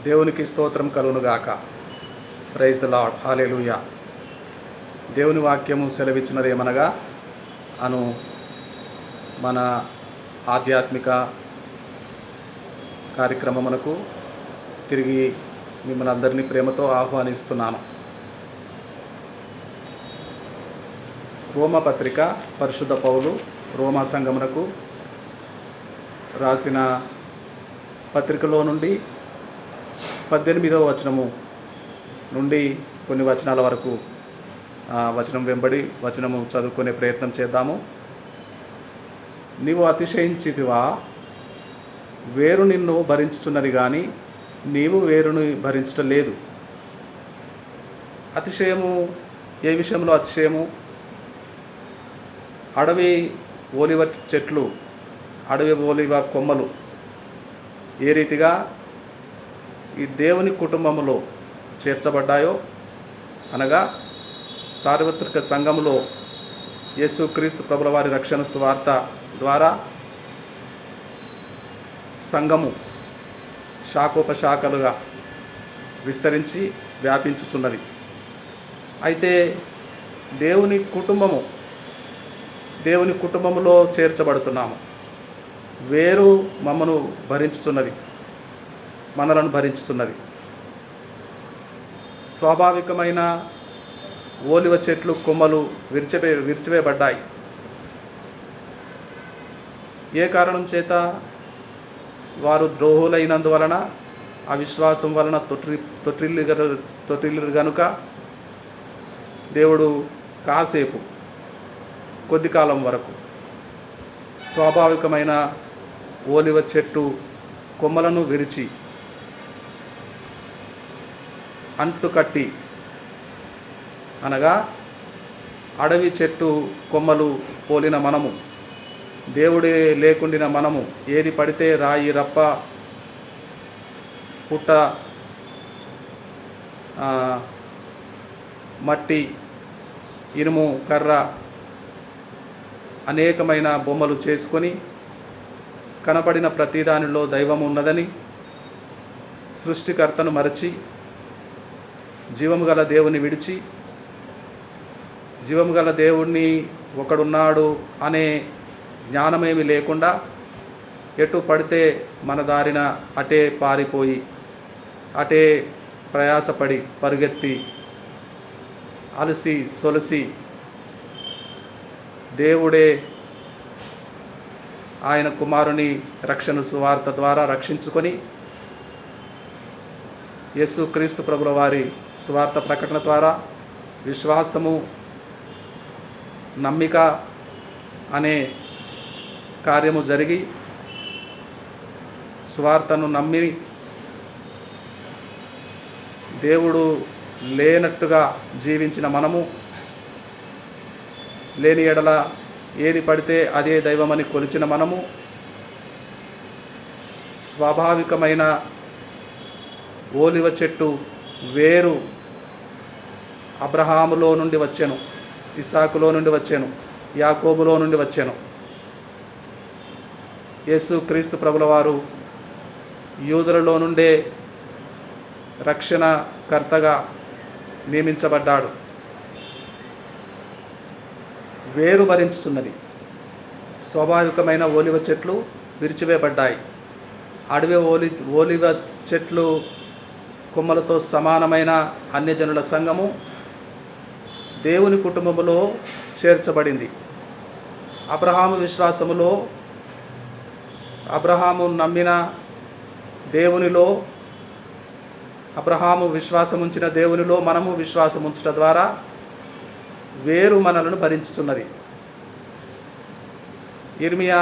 దేవునికి స్తోత్రం కలుగునుగాక. Praise the Lord. హల్లెలూయా. దేవుని వాక్యము సెలవిచ్చినదేమనగా మన ఆధ్యాత్మిక కార్యక్రమమునకు తిరిగి మిమ్మల్ని అందరినీ ప్రేమతో ఆహ్వానిస్తున్నాను. రోమపత్రిక పరిశుద్ధ పౌలు రోమా సంఘమునకు రాసిన పత్రికలో నుండి 18వ వచనము నుండి కొన్ని వచనాల వరకు వచనం వెంబడి వచనము చదువుకునే ప్రయత్నం చేద్దాము. నీవు అతిశయించితివా? వేరు నిన్ను భరించుచున్నది కానీ నీవు వేరుని భరించటం లేదు. అతిశయము ఏ విషయంలో అతిశయము? అడవి ఓలివ చెట్లు, అడవి ఓలివ కొమ్మలు ఏ రీతిగా ఈ దేవుని కుటుంబములో చేర్చబడ్డాయో, అనగా సార్వత్రిక సంఘములో యేసుక్రీస్తు ప్రభుల వారి రక్షణ సువార్త ద్వారా సంఘము శాఖోపశాఖలుగా విస్తరించి వ్యాపించుచున్నది. అయితే దేవుని కుటుంబములో చేర్చబడుతున్నాము. వేరు మనలను భరించుతున్నది. స్వాభావికమైన ఓలివ చెట్లు కొమ్మలు విరిచివేయబడ్డాయి. ఏ కారణం చేత? వారు ద్రోహులైనందువలన, అవిశ్వాసం వలన తొట్టిల్లు గనుక దేవుడు కాసేపు, కొద్ది కాలం వరకు స్వాభావికమైన ఓలివ చెట్టు కొమ్మలను విరిచి అంటుకట్టి, అనగా అడవి చెట్టు కొమ్మలు పోలిన మనము, దేవుడే లేకుండిన మనము, ఏది పడితే రాయి, రప్ప, పుట్ట, మట్టి, ఇనుము, కర్ర, అనేకమైన బొమ్మలు చేసుకొని కనపడిన ప్రతిదానిలో దైవం ఉన్నదని సృష్టికర్తను మరచి జీవము గల దేవుని విడిచి, జీవము గల దేవుణ్ణి ఒకడున్నాడు అనే జ్ఞానమేమి లేకుండా ఎటు పడితే మన దారిన అటే పారిపోయి, అటే ప్రయాసపడి, పరుగెత్తి, అలసి సొలసి దేవుడే ఆయన కుమారుని రక్షణ సువార్త ద్వారా రక్షించుకొని, యేసుక్రీస్తు ప్రభుల వారి సువార్త ప్రకటన ద్వారా విశ్వాసము, నమ్మిక అనే కార్యము జరిగి, సువార్తను నమ్మి దేవుడు లేనట్టుగా జీవించిన మనము, లేని ఎడల ఏది పడితే అదే దైవమని కొలిచిన మనము, స్వాభావికమైన ఓలివ చెట్టు వేరు అబ్రహాములో నుండి వచ్చెను, ఇస్సాకులో నుండి వచ్చెను, యాకోబులో నుండి వచ్చెను. యేసుక్రీస్తు ప్రభుల వారు యూదులలో నుండే రక్షణకర్తగా నియమించబడ్డాడు. వేరు భరించుతున్నది. స్వాభావికమైన ఓలివ చెట్లు విరిచివేయబడ్డాయి. అడవి ఓలివ చెట్లు కొమ్మలతో సమానమైన అన్యజనుల సంఘము దేవుని కుటుంబములో చేర్చబడింది. అబ్రహాము విశ్వాసములో, అబ్రహాము నమ్మిన దేవునిలో, అబ్రహాము విశ్వాసముంచిన దేవునిలో మనము విశ్వాసముంచట ద్వారా వేరు మనలను భరించుతున్నది. ఇర్మియా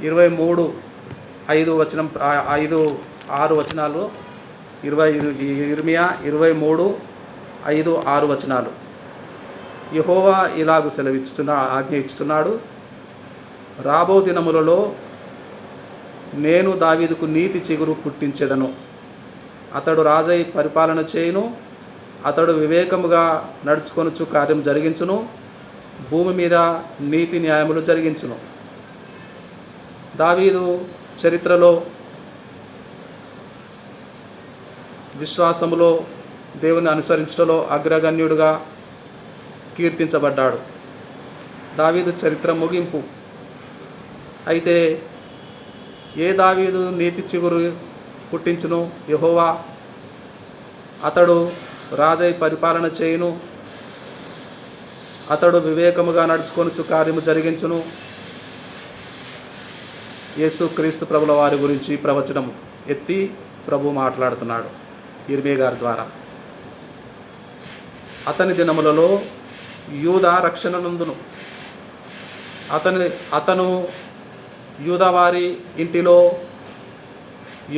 23:5-6 వచనాలు, ఇర్మియా 23:5-6 వచనాలు. యెహోవా ఇలాగు ఆజ్ఞ ఇచ్చుచున్నాడు. రాబో దినములలో నేను దావీదుకు నీతి చిగురు పుట్టించెదను. అతడు రాజై పరిపాలన చేయును. అతడు వివేకముగా నడుచుకొనుచు కార్యం జరిగించును. భూమి మీద నీతి న్యాయములు జరిగించును. దావీదు చరిత్రలో విశ్వాసములో దేవుని అనుసరించడంలో అగ్రగణ్యుడుగా కీర్తించబడ్డాడు. దావీదు చరిత్ర ముగింపు. అయితే ఏ దావీదు నీతి చిగురు పుట్టించును? యెహోవా. అతడు రాజై పరిపాలన చేయును. అతడు వివేకముగా నడుచుకొనుచు కార్యము జరిగించును. యేసుక్రీస్తు ప్రభుల వారి గురించి ప్రవచనం ఎత్తి ప్రభు మాట్లాడుతున్నాడు యిర్మీయా గారి ద్వారా. అతని దినములలో యూదా రక్షణ నందును. అతను యూదా వారి ఇంటిలో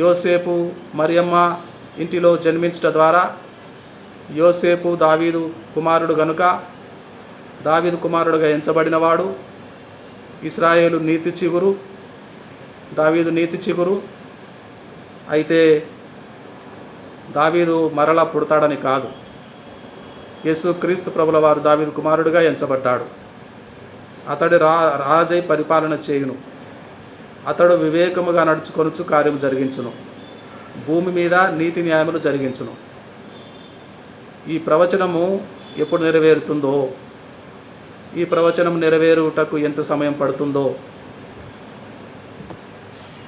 యోసేపు మరియమ్మ ఇంటిలో జన్మించట ద్వారా యోసేపు దావీదు కుమారుడు గనుక దావీదు కుమారుడుగా ఎంచబడినవాడు. ఇశ్రాయేలు నీతి చిగురు, దావీదు నీతి చిగురు. అయితే దావీదు మరలా పుడతాడని కాదు. యేసుక్రీస్తు ప్రభుల వారు దావీదు కుమారుడిగా ఎంచబడ్డాడు. అతడు రాజై పరిపాలన చేయును. అతడు వివేకముగా నడుచుకొనుచు కార్యము జరిగించును. భూమి మీద నీతి న్యాయములు జరిగించును. ఈ ప్రవచనము ఎప్పుడు నెరవేరుతుందో, ఈ ప్రవచనం నెరవేరుటకు ఎంత సమయం పడుతుందో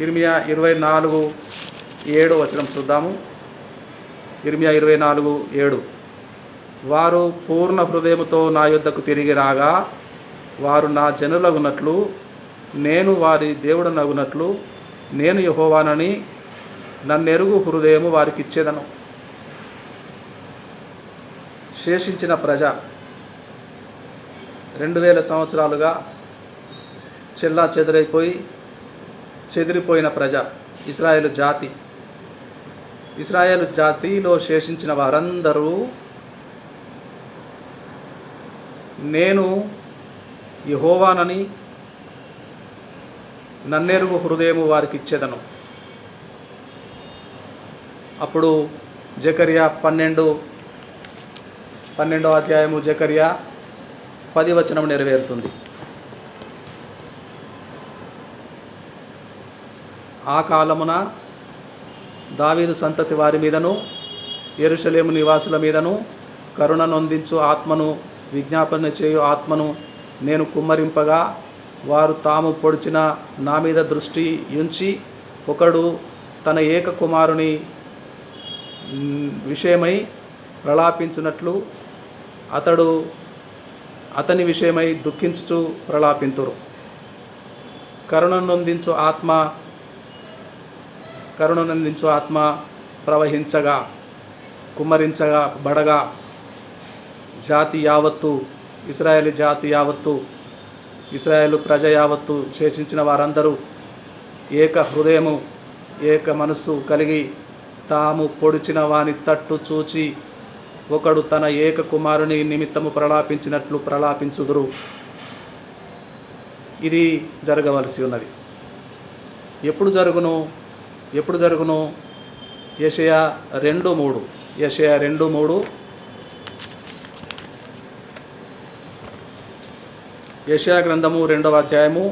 యిర్మీయా 24:7 చూద్దాము. యిర్మీయా 24:7. వారు పూర్ణ హృదయముతో నా యొద్దకు తిరిగి రాగా వారు నా జనులగునట్లు నేను వారి దేవుడనగునట్లు నేను యెహోవానని నన్నెరుగు హృదయము వారికి ఇచ్చేదను. శేషించిన ప్రజ 2000 సంవత్సరాలుగా చెల్లా చెదిరిపోయిన ప్రజ ఇశ్రాయేలు జాతి. ఇశ్రాయేలు జాతిలో శేషించిన వారందరూ నేను యెహోవానని నన్నెరుగు హృదయము వారికి ఇచ్చేదను. అప్పుడు జకర్యా 12వ అధ్యాయము జకర్యా 10 నెరవేరుతుంది. ఆ కాలమున దావీదు సంతతి వారి మీదను యెరూషలేము నివాసుల మీదను కరుణ నొందించు ఆత్మను విజ్ఞాపన చేయు ఆత్మను నేను కుమ్మరింపగా వారు తాము పొడిచిన నా మీద దృష్టి ఉంచి ఒకడు తన ఏక కుమారుని విషయమై ప్రలాపించున్నట్లు అతని విషయమై దుఃఖించుచు ప్రలాపింతురు. కరుణనందించు ఆత్మ ప్రవహించగా కుమ్మరించగా బడగా జాతి యావత్తు, ఇశ్రాయేలు జాతి యావత్తు, ఇశ్రాయేలు ప్రజ యావత్తు శేషించిన వారందరూ ఏక హృదయము ఏక మనస్సు కలిగి తాము పొడిచిన వాని తట్టు చూచి ఒకడు తన ఏక కుమారుని నిమిత్తము ప్రలాపించినట్లు ప్రలాపించుదురు. ఇది జరగవలసి ఉన్నది. ఎప్పుడు జరుగును? యెషయా 2:3. యెషయా 2:3. యెషయా గ్రంథము 2వ అధ్యాయము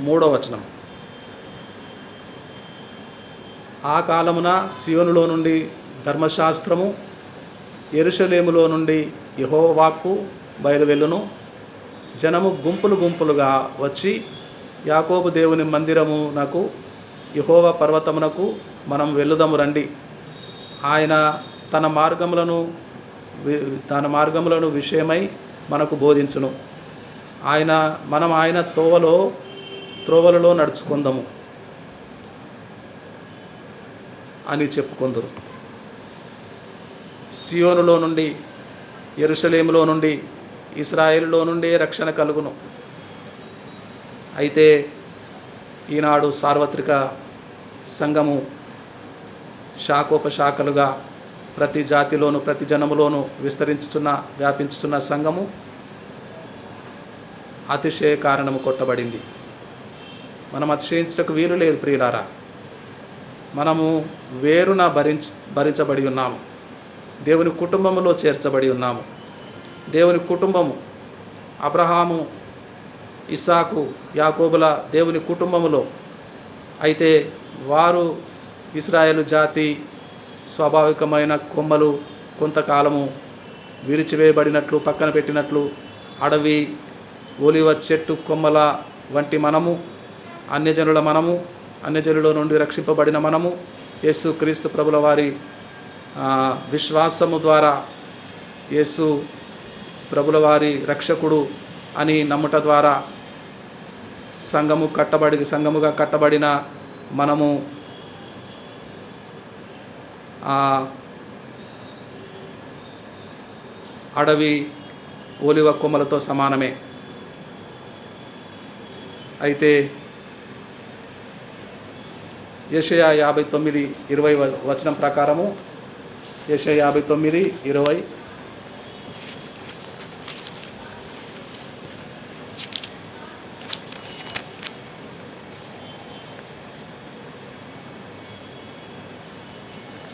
3వ వచనం. ఆ కాలమున సియోనులో నుండి ధర్మశాస్త్రము, యెరూషలేములో నుండి యెహోవా వాక్కు బయలువెళ్ళును. జనము గుంపులుగా వచ్చి యాకోబు దేవుని మందిరమునకు యెహోవా పర్వతమునకు మనం వెళ్ళుదము రండి. ఆయన తన మార్గములను విషయమై మనకు బోధించును. మనం ఆయన త్రోవలలో నడుచుకుందాము అని చెప్పుకొందురు. సియోనులో నుండి, యెరూషలేములో నుండి, ఇశ్రాయేలులో నుండే రక్షణ కలుగును. అయితే ఈనాడు సార్వత్రిక సంఘము శాఖోపశాఖలుగా ప్రతి జాతిలోను ప్రతి జనములోను వ్యాపించుచున్న సంఘము అతిశయ కారణము కొట్టబడింది. మనం అతిశయించటకు వీలు లేదు ప్రియులారా. మనము వేరున భరించబడి ఉన్నాము. దేవుని కుటుంబములో చేర్చబడి ఉన్నాము. దేవుని కుటుంబము అబ్రహాము, ఇస్సాకు, యాకోబుల దేవుని కుటుంబములో. అయితే వారు ఇశ్రాయేలు జాతి స్వాభావికమైన కొమ్మలు కొంతకాలము విరిచివేయబడినట్లు పక్కన పెట్టినట్లు అడవి ఒలివ చెట్టు కొమ్మల వంటి మనము, అన్యజనుల నుండి రక్షింపబడిన మనము యేసు క్రీస్తు ప్రభుల వారి విశ్వాసము ద్వారా యేసు ప్రభుల వారి రక్షకుడు అని నమ్ముట ద్వారా సంఘముగా కట్టబడిన మనము అడవి ఒలివ కొమ్మలతో సమానమే. అయితే యెషయా 59:20 వచనం ప్రకారము, యెషయా 59:20,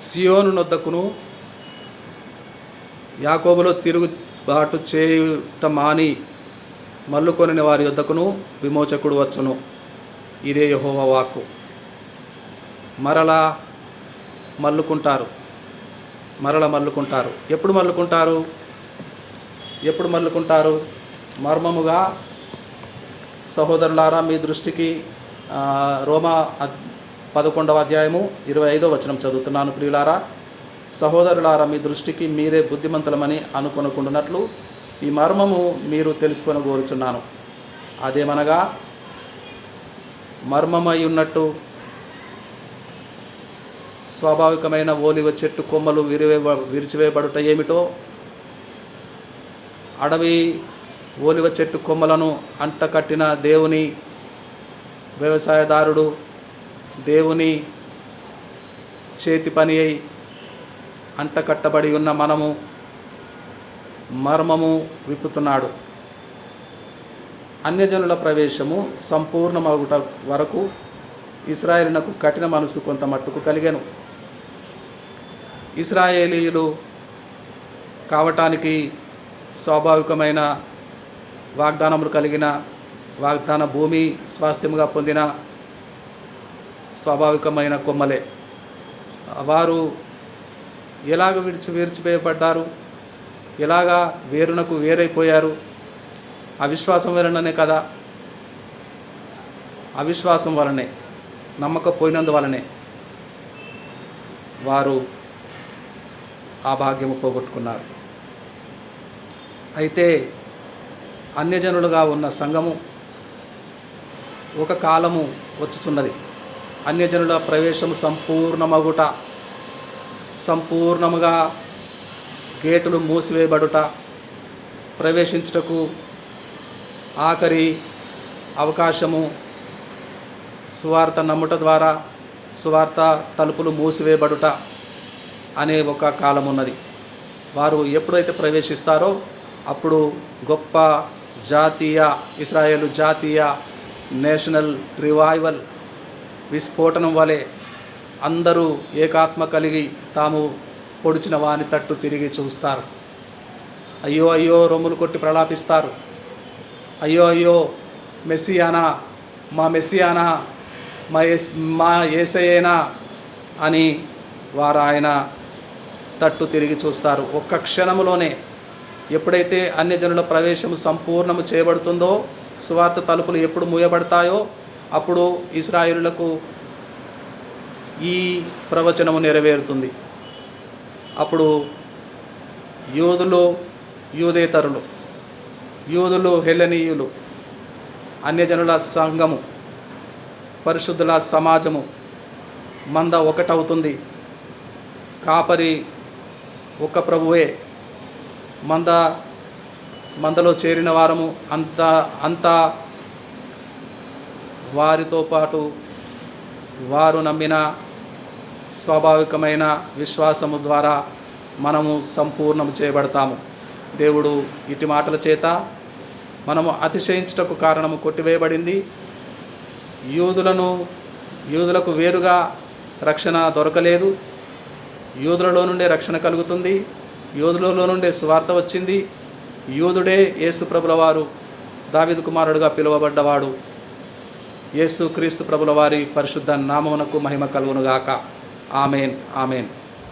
సియోను నొద్దకును యాకోబులో తిరుగుబాటు చేయుట మాని మల్లుకొనిన వారి యొద్దకును విమోచకుడు వచ్చును. ఇదే యెహోవా వాక్కు. మరలా మల్లుకుంటారు. ఎప్పుడు మల్లుకుంటారు? మర్మముగా. సహోదరులారా, మీ దృష్టికి రోమా 11వ అధ్యాయము 25వ వచనం చదువుతున్నాను. ప్రియులారా, సహోదరులారా, మీ దృష్టికి మీరే బుద్ధిమంతులమని అనుకొనుకుంటున్నట్లు ఈ మర్మము మీరు తెలుసుకొని కోరుచున్నాను. అదేమనగా, మర్మమై ఉన్నట్టు స్వాభావికమైన ఓలివ చెట్టు కొమ్మలు విరిచివేయబడుట ఏమిటో, అడవి ఓలివ చెట్టు కొమ్మలను అంటకట్టిన దేవుని వ్యవసాయదారుడు, దేవుని చేతి పని అయి అంటకట్టబడి ఉన్న మనము మర్మము విప్పుతున్నాడు. అన్యజనుల ప్రవేశము సంపూర్ణమగుట వరకు ఇశ్రాయేలునకు కఠిన మనసు కొంత మట్టుకు కలిగెను. ఇశ్రాయేలీయులు కావటానికి స్వాభావికమైన వాగ్దానములు కలిగిన, వాగ్దాన భూమి స్వాస్థ్యముగా పొందిన స్వాభావికమైన కొమ్మలే. వారు ఎలాగ విరిచివేయబడ్డారు? ఎలాగా వేరునకు వేరైపోయారు? అవిశ్వాసం వలననే కదా. అవిశ్వాసం వలనే, నమ్మకపోయినందువలనే వారు ఆ భాగ్యము పోగొట్టుకున్నారు. అయితే అన్యజనులుగా ఉన్న సంఘము ఒక కాలము వచ్చుచున్నది. అన్యజనుల ప్రవేశము సంపూర్ణముగా గేటులు మూసివేయబడుట, ప్రవేశించుటకు ఆఖరి అవకాశము సువార్త నమ్ముట ద్వారా సువార్త తలుపులు మూసివేయబడుట అనే ఒక కాలం ఉన్నది. వారు ఎప్పుడైతే ప్రవేశిస్తారో అప్పుడు గొప్ప ఇశ్రాయేలు జాతీయ నేషనల్ రివైవల్ విస్ఫోటనం వలె అందరూ ఏకాత్మ కలిగి తాము పొడిచిన వాని తట్టు తిరిగి చూస్తారు. అయ్యో అయ్యో రొమ్ములు కొట్టి ప్రలాపిస్తారు. అయ్యో అయ్యో మెస్సియానా, మా మెస్సియానా, మా యేసయ్యేనా అని వారు ఆయన తట్టు తిరిగి చూస్తారు. ఒక్క క్షణములోనే ఎప్పుడైతే అన్యజనుల ప్రవేశం సంపూర్ణము చేయబడుతుందో, సువార్త తలుపులు ఎప్పుడు మూయబడతాయో అప్పుడు ఇశ్రాయేలులకు ఈ ప్రవచనము నెరవేరుతుంది. అప్పుడు యూదులు యూదేతరులు, యూదులు హెల్లనీయులు, అన్యజనుల సంఘము, పరిశుద్ధుల సమాజము మంద ఒకటవుతుంది. కాపరి ఒక ప్రభువే. మందలో చేరిన వారము అంతా వారితో పాటు వారు నమ్మిన స్వాభావికమైన విశ్వాసము ద్వారా మనము సంపూర్ణము చేయబడతాము. దేవుడు ఇటు మాటల చేత మనము అతిశయించుటకు కారణము కొట్టివేయబడింది. యూదులకు వేరుగా రక్షణ దొరకలేదు. యూదులలో నుండే రక్షణ కలుగుతుంది. యూదులలో నుండే సువార్త వచ్చింది. యూదుడే యేసు ప్రభుల వారు, దావీదు కుమారుడుగా పిలువబడ్డవాడు. యేసు క్రీస్తు ప్రభుల వారి పరిశుద్ధ నామమునకు మహిమ కలుగునుగాక. Amen, amen.